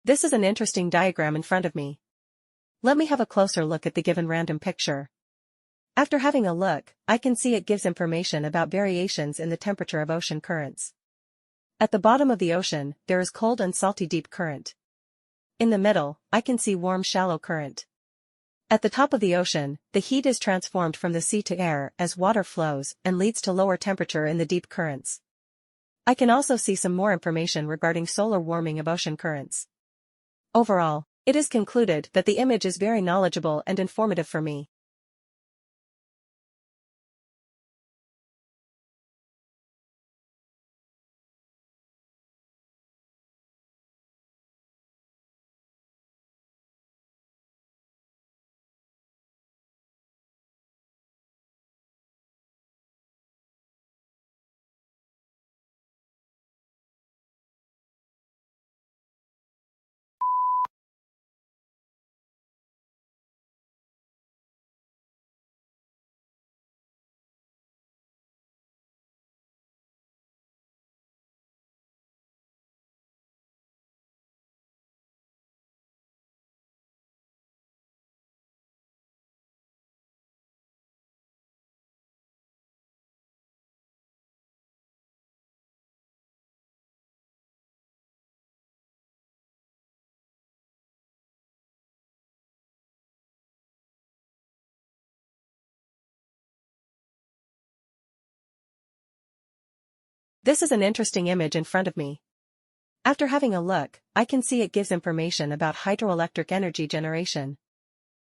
This is an interesting diagram in front of me. Let me have a closer look at the given random picture. After having a look, I can see it gives information about variations in the temperature of ocean currents. At the bottom of the ocean, there is cold and salty deep current. In the middle, I can see warm shallow current. At the top of the ocean, the heat is transformed from the sea to air as water flows and leads to lower temperature in the deep currents. I can also see some more information regarding solar warming of ocean currents. Overall, it is concluded that the image is very knowledgeable and informative for me. This is an interesting image in front of me. After having a look, I can see it gives information about hydroelectric energy generation.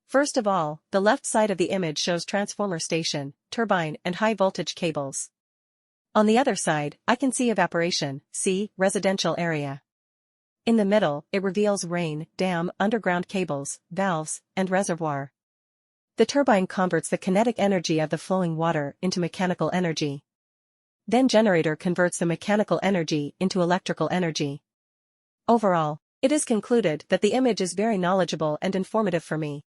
First of all, the left side of the image shows transformer station, turbine and high voltage cables. On the other side, I can see evaporation, see, residential area. In the middle, it reveals rain, dam, underground cables, valves, and reservoir. The turbine converts the kinetic energy of the flowing water into mechanical energy. Then generator converts the mechanical energy into electrical energy. Overall, it is concluded that the image is very knowledgeable and informative for me.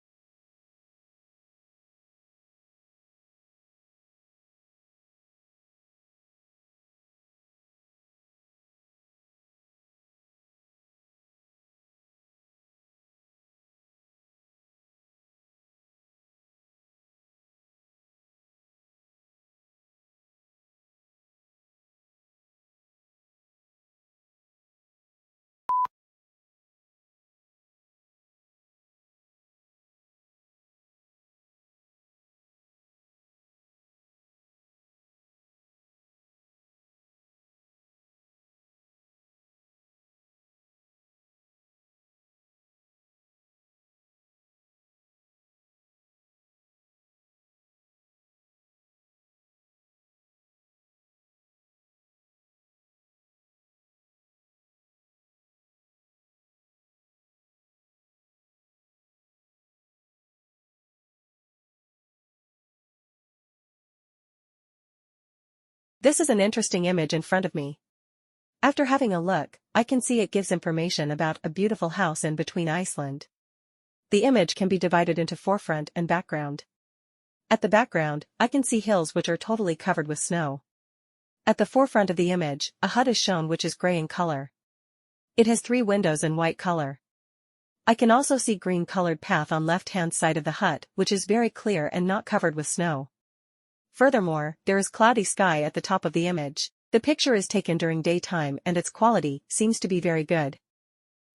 This is an interesting image in front of me. After having a look, I can see it gives information about a beautiful house in between Iceland. The image can be divided into foreground and background. At the background, I can see hills which are totally covered with snow. At the forefront of the image, a hut is shown which is gray in color. It has 3 windows in white color. I can also see green-colored path on left-hand side of the hut which is very clear and not covered with snow. Furthermore, there is cloudy sky at the top of the image. The picture is taken during daytime and its quality seems to be very good.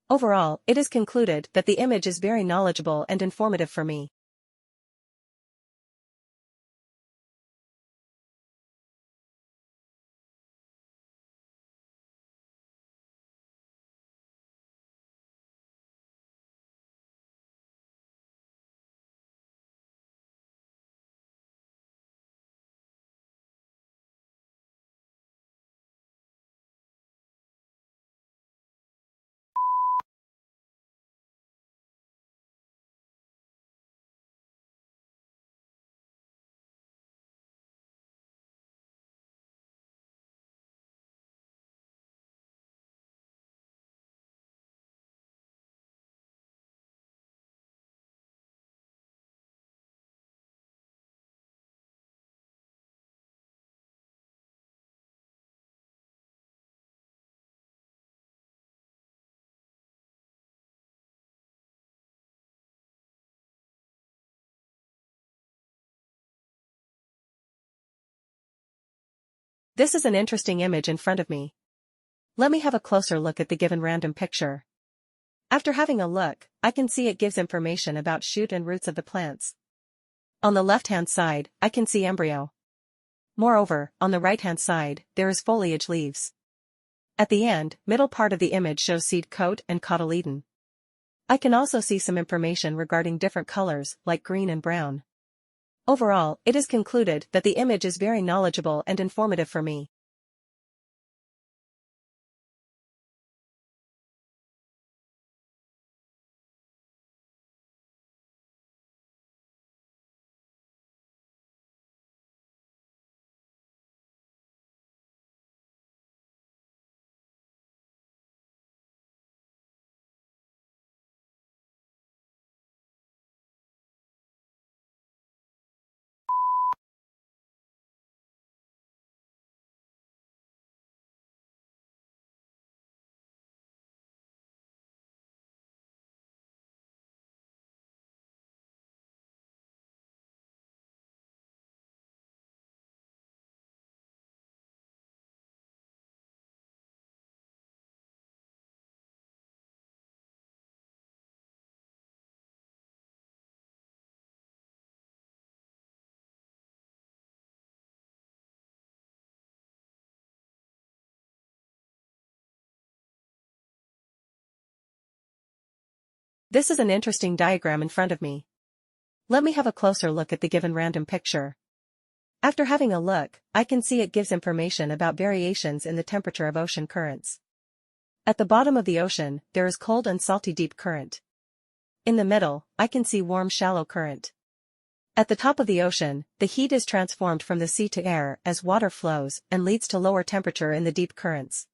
Overall, it is concluded that the image is very knowledgeable and informative for me. This is an interesting image in front of me. Let me have a closer look at the given random picture. After having a look, I can see it gives information about shoot and roots of the plants. On the left-hand side, I can see embryo. Moreover, on the right-hand side, there is foliage leaves. At the end, middle part of the image shows seed coat and cotyledon. I can also see some information regarding different colors, like green and brown. Overall, it is concluded that the image is very knowledgeable and informative for me. This is an interesting diagram in front of me. Let me have a closer look at the given random picture. After having a look, I can see it gives information about variations in the temperature of ocean currents. At the bottom of the ocean, there is cold and salty deep current. In the middle, I can see warm shallow current. At the top of the ocean, the heat is transformed from the sea to air as water flows and leads to lower temperature in the deep currents.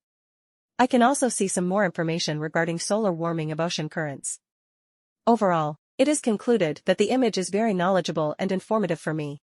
I can also see some more information regarding solar warming of ocean currents. Overall, it is concluded that the image is very knowledgeable and informative for me.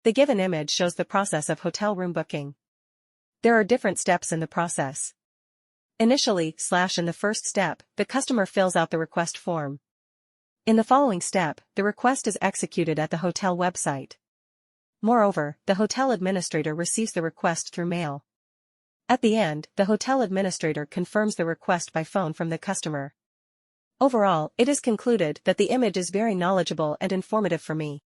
The given image shows the process of hotel room booking. There are different steps in the process. Initially, in the first step, the customer fills out the request form. In the following step, the request is executed at the hotel website. Moreover, the hotel administrator receives the request through mail. At the end, the hotel administrator confirms the request by phone from the customer. Overall, it is concluded that the image is very knowledgeable and informative for me.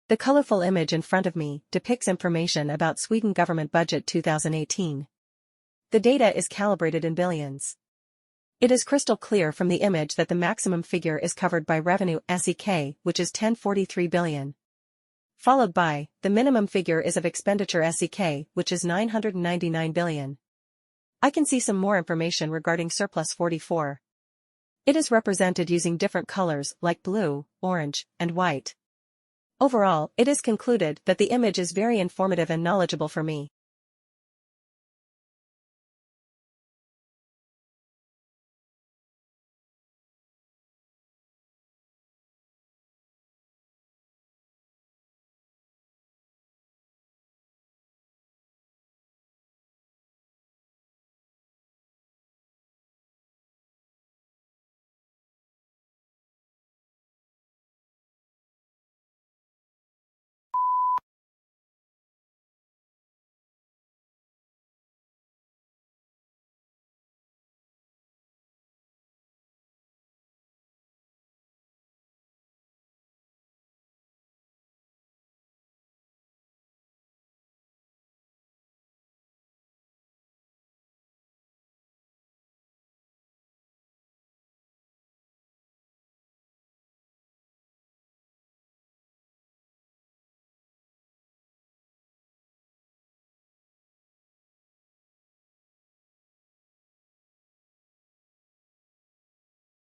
The colorful image in front of me depicts information about Sweden government budget 2018. The data is calibrated in billions. It is crystal clear from the image that the maximum figure is covered by revenue SEK, which is 1043 billion. Followed by, the minimum figure is of expenditure SEK, which is 999 billion. I can see some more information regarding surplus 44. It is represented using different colors like blue, orange, and white. Overall, it is concluded that the image is very informative and knowledgeable for me.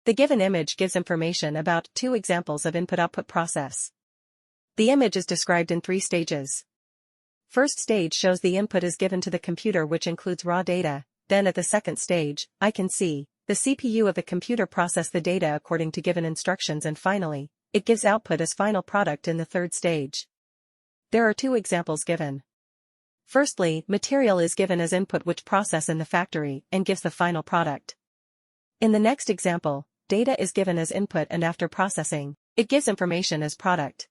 The given image gives information about 2 examples of input-output process. The image is described in 3 stages. First stage shows the input is given to the computer, which includes raw data. Then at the second stage, I can see the CPU of the computer process the data according to given instructions, and finally, it gives output as final product in the third stage. There are 2 examples given. Firstly, material is given as input, which process in the factory and gives the final product. In the next example, data is given as input, and after processing, it gives information as product.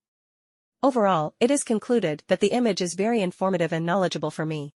Overall, it is concluded that the image is very informative and knowledgeable for me.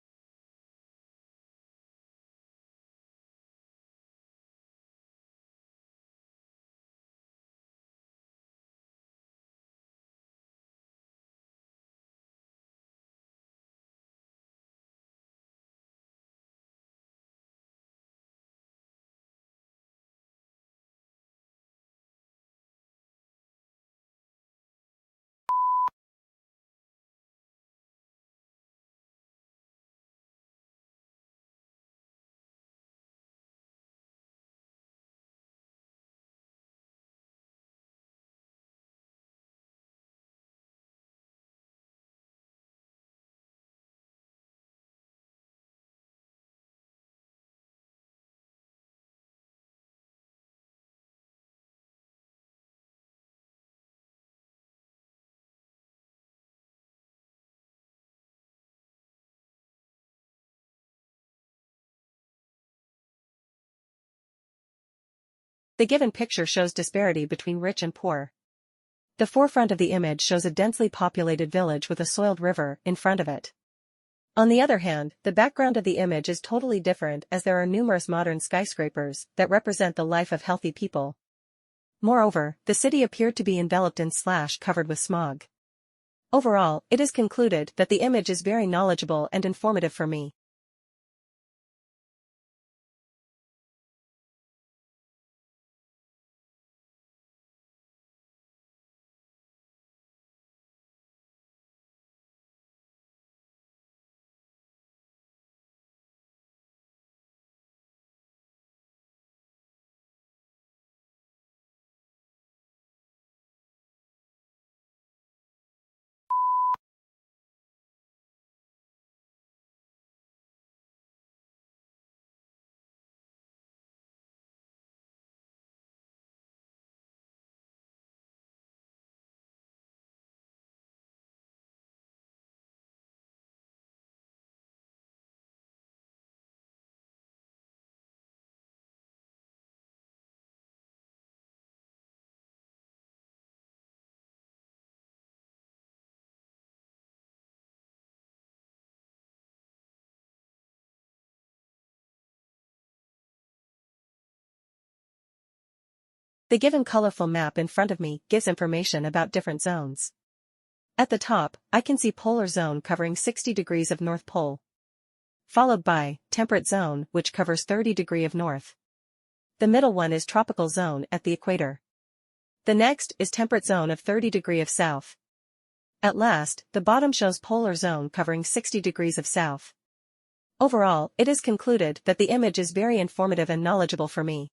The given picture shows disparity between rich and poor. The forefront of the image shows a densely populated village with a soiled river in front of it. On the other hand, the background of the image is totally different, as there are numerous modern skyscrapers that represent the life of healthy people. Moreover, the city appeared to be enveloped in / covered with smog. Overall, it is concluded that the image is very knowledgeable and informative for me. The given colorful map in front of me gives information about different zones. At the top, I can see polar zone covering 60 degrees of North Pole, followed by temperate zone, which covers 30 degrees of north. The middle one is tropical zone at the equator. The next is temperate zone of 30 degrees of south. At last, the bottom shows polar zone covering 60 degrees of south. Overall, it is concluded that the image is very informative and knowledgeable for me.